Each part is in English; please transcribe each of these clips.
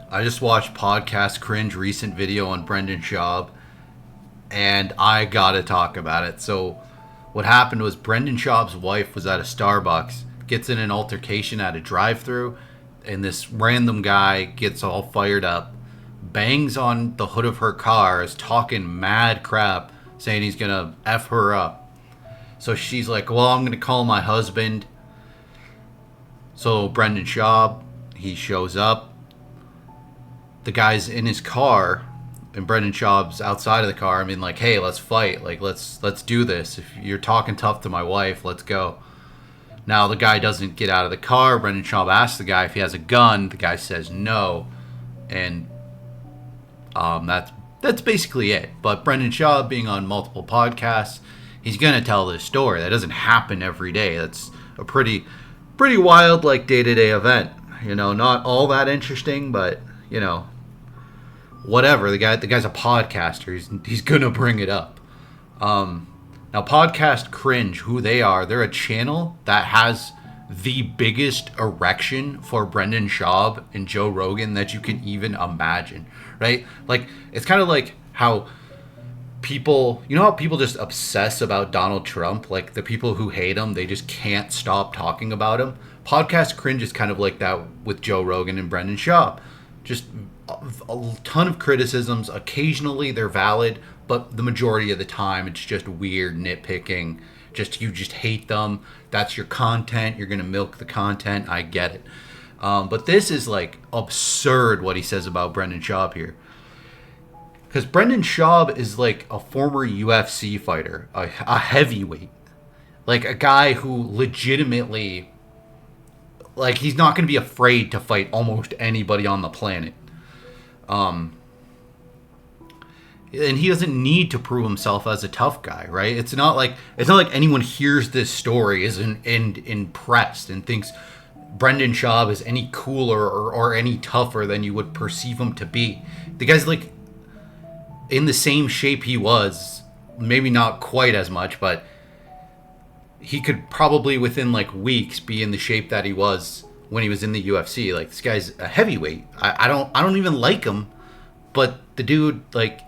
I just watched podcast Cringe recent video on Brendan Schaub, and I gotta talk about it. So, what happened was Brendan Schaub's wife was at a Starbucks, gets in an altercation at a drive-thru, and this random guy gets all fired up, bangs on the hood of her car, is talking mad crap, saying he's gonna F her up. So she's like, well, I'm gonna call my husband. So Brendan Schaub, he shows up. The guy's in his car, and Brendan Schaub's outside of the car. I mean, like, hey, let's fight. Like, let's do this. If you're talking tough to my wife, let's go. Now the guy doesn't get out of the car. Brendan Schaub asks the guy if he has a gun. The guy says no, and that's basically it. But Brendan Schaub, being on multiple podcasts, he's gonna tell this story. That doesn't happen every day. That's a pretty wild, like, day-to-day event. You know, not all that interesting, but you know, whatever. The guy's a podcaster. He's gonna bring it up. Now, podcast Cringe, who they are, they're a channel that has the biggest erection for Brendan Schaub and Joe Rogan that you can even imagine, right? Like, it's kind of like how people, you know how people just obsess about Donald Trump? Like, the people who hate him, they just can't stop talking about him. Podcast Cringe is kind of like that with Joe Rogan and Brendan Schaub. Just a ton of criticisms. Occasionally they're valid, but the majority of the time it's just weird nitpicking. You just hate them. That's your content. You're gonna milk the content. I get it. But this is like absurd what he says about Brendan Schaub here. Because Brendan Schaub is like a former UFC fighter, a heavyweight. Like a guy who legitimately, like, he's not going to be afraid to fight almost anybody on the planet. And he doesn't need to prove himself as a tough guy, right? It's not like anyone hears this story isn't impressed and thinks Brendan Schaub is any cooler or any tougher than you would perceive him to be. The guy's like in the same shape he was, maybe not quite as much, but he could probably within like weeks be in the shape that he was when he was in the UFC. Like, this guy's a heavyweight. I don't even like him, but the dude, like,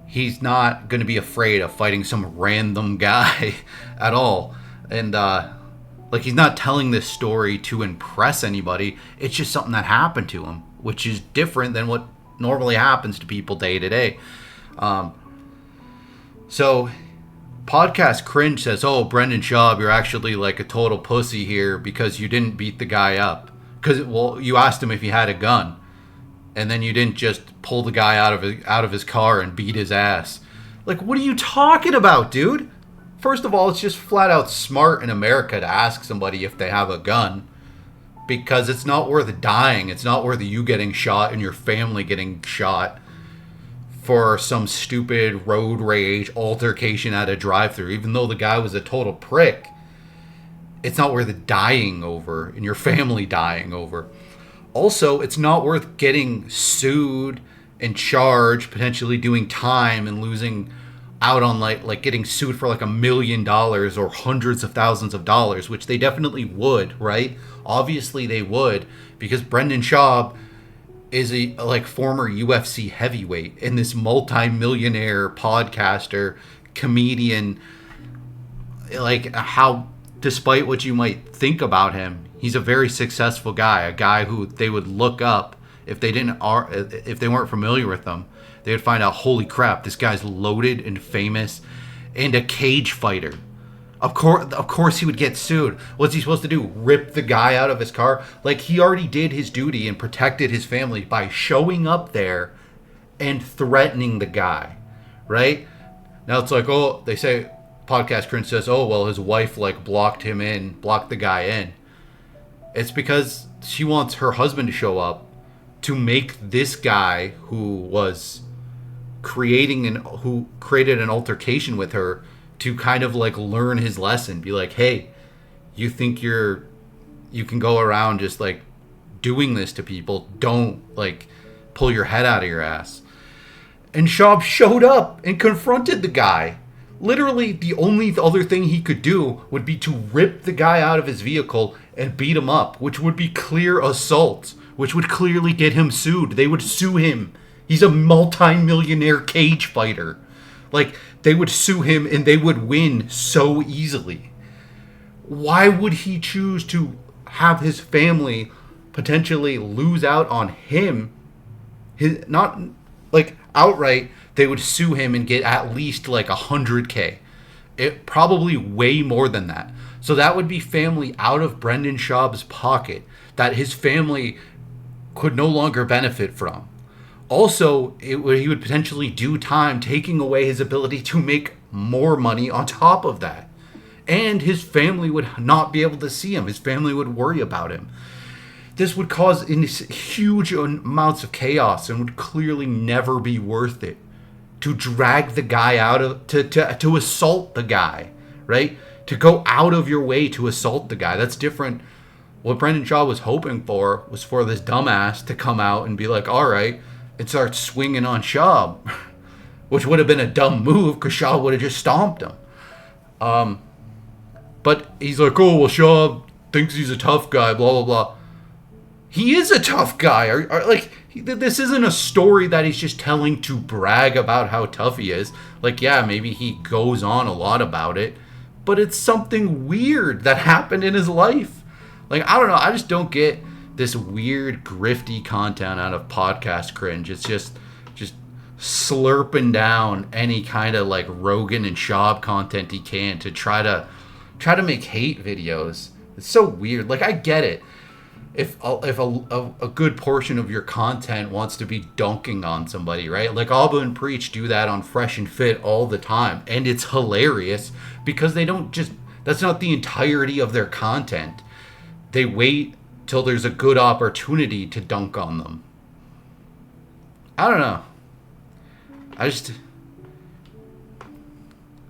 he's not going to be afraid of fighting some random guy at all. And like, he's not telling this story to impress anybody. It's just something that happened to him, which is different than what normally happens to people day to day. So podcast Cringe says, oh, Brendan Schaub, you're actually like a total pussy here because you didn't beat the guy up. Because, well, you asked him if he had a gun, and then you didn't just pull the guy out of his car and beat his ass. Like, what are you talking about, dude? First of all, it's just flat out smart in America to ask somebody if they have a gun, because it's not worth dying. It's not worth you getting shot and your family getting shot for some stupid road rage altercation at a drive-thru. Even though the guy was a total prick, it's not worth dying over and your family dying over. Also, it's not worth getting sued and charged, potentially doing time and losing out on like getting sued for like $1 million or hundreds of thousands of dollars, which they definitely would, right? Obviously they would, because Brendan Schaub is a like former UFC heavyweight and this multi-millionaire podcaster, comedian. Like, how, despite what you might think about him, he's a very successful guy, a guy who they would look up if they weren't familiar with him. They would find out, holy crap, this guy's loaded and famous and a cage fighter. Of course he would get sued. What's he supposed to do? Rip the guy out of his car? Like, he already did his duty and protected his family by showing up there and threatening the guy, right? Now it's like, oh, they say, podcast Cringe says, oh, well, his wife like blocked the guy in. It's because she wants her husband to show up to make this guy who created an altercation with her to kind of like learn his lesson. Be like, hey, you think you can go around just like doing this to people? Don't like pull your head out of your ass. And Schaub showed up and confronted the guy. Literally, the only other thing he could do would be to rip the guy out of his vehicle and beat him up, which would be clear assault, which would clearly get him sued. They would sue him. He's a multi-millionaire cage fighter. Like, they would sue him and they would win so easily. Why would he choose to have his family potentially lose out on him? Not like outright, they would sue him and get at least like $100K. It probably way more than that. So that would be family out of Brendan Schaub's pocket that his family could no longer benefit from. Also, he would potentially do time, taking away his ability to make more money on top of that. And his family would not be able to see him. His family would worry about him. This would cause huge amounts of chaos and would clearly never be worth it. To drag the guy out of, to assault the guy, right? To go out of your way to assault the guy. That's different. What Brendan Schaub was hoping for was for this dumbass to come out and be like, all right, and start swinging on Schaub, which would have been a dumb move because Schaub would have just stomped him. But he's like, oh, well, Schaub thinks he's a tough guy, blah, blah, blah. He is a tough guy. This isn't a story that he's just telling to brag about how tough he is. Like, yeah, maybe he goes on a lot about it, but it's something weird that happened in his life. Like, I don't know. I just don't get this weird, grifty content out of podcast cringe. It's just slurping down any kind of like Rogan and Schaub content he can to try to make hate videos. It's so weird. Like, I get it. If a good portion of your content wants to be dunking on somebody, right? Like Alba and Preach do that on Fresh and Fit all the time. And it's hilarious because they don't just... That's not the entirety of their content. They wait till there's a good opportunity to dunk on them. I don't know.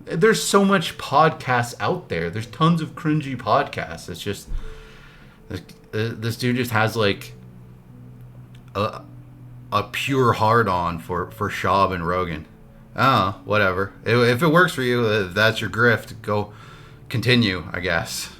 There's so much podcasts out there. There's tons of cringy podcasts. It's just... This dude just has like a pure hard on for Schaub and Rogan. Oh, whatever. If it works for you, if that's your grift, go continue, I guess.